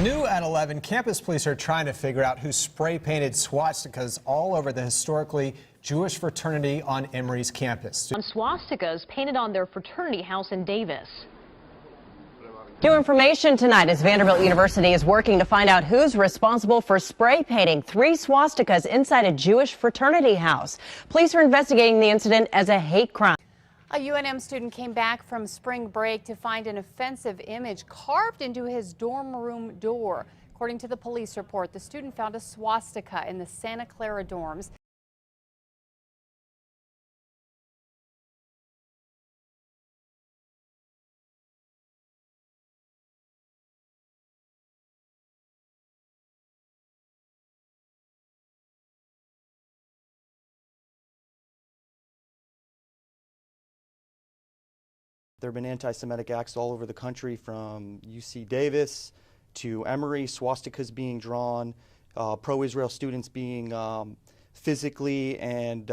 New at 11, campus police are trying to figure out who spray painted swastikas all over the historically Jewish fraternity on Emory's campus. On swastikas painted on their fraternity house in Davis. New information tonight as Vanderbilt University is working to find out who's responsible for spray painting 3 swastikas inside a Jewish fraternity house. Police are investigating the incident as a hate crime. A UNM student came back from spring break to find an offensive image carved into his dorm room door. According to the police report, the student found a swastika in the Santa Clara dorms. There have been anti-Semitic acts all over the country, from UC Davis to Emory, swastikas being drawn, pro-Israel students being physically and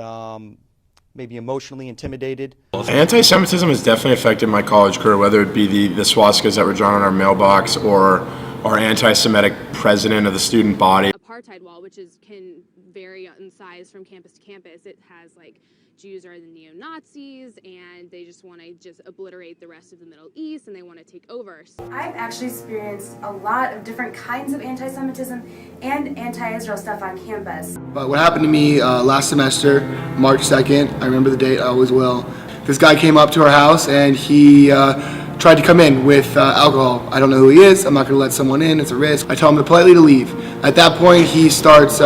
maybe emotionally intimidated. Anti-Semitism has definitely affected my college career, whether it be the swastikas that were drawn on our mailbox or our anti-Semitic president of the student body. Apartheid wall, which can vary in size from campus to campus. It has like Jews are the neo-Nazis and they just want to obliterate the rest of the Middle East and they want to take over. I've actually experienced a lot of different kinds of anti-Semitism and anti-Israel stuff on campus. But what happened to me last semester, March 2nd, I remember the date, I always will. This guy came up to our house and he tried to come in with alcohol. I don't know who he is, I'm not going to let someone in, it's a risk. I tell him politely to leave. At that point he starts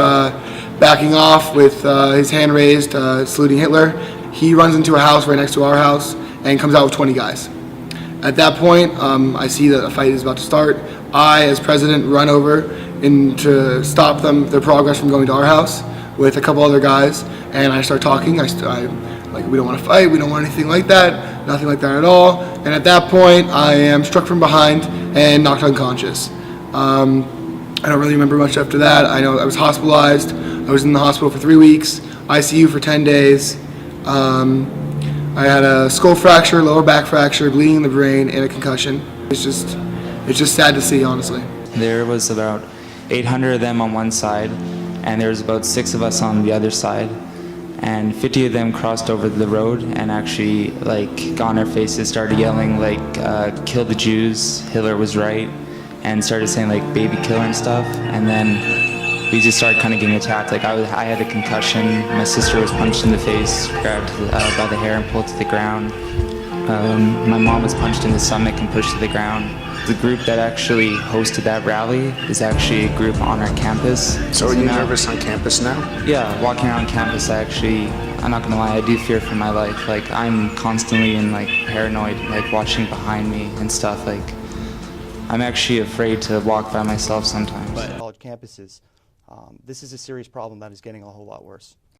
backing off with his hand raised, saluting Hitler. He runs into a house right next to our house and comes out with 20 guys. At that point, I see that a fight is about to start. I, as president, run over to stop their progress from going to our house with a couple other guys, and I start talking. Like, we don't want to fight, we don't want anything like that, nothing like that at all. And at that point, I am struck from behind and knocked unconscious. I don't really remember much after that. I know I was hospitalized. I was in the hospital for 3 weeks, ICU for 10 days. I had a skull fracture, lower back fracture, bleeding in the brain, and a concussion. It's just sad to see, honestly. There was about 800 of them on one side, and there was about 6 of us on the other side. And 50 of them crossed over the road and actually, like, got on their faces, started yelling, like, kill the Jews, Hitler was right, and started saying, like, baby killer and stuff. And then we just started kind of getting attacked. Like, I had a concussion, my sister was punched in the face, grabbed by the hair and pulled to the ground. My mom was punched in the stomach and pushed to the ground. The group that actually hosted that rally is actually a group on our campus. So are you nervous on campus now? Yeah, walking around campus, I'm not gonna lie, I do fear for my life. Like, I'm constantly paranoid, like watching behind me and stuff. Like, I'm actually afraid to walk by myself sometimes. College campuses, this is a serious problem that is getting a whole lot worse.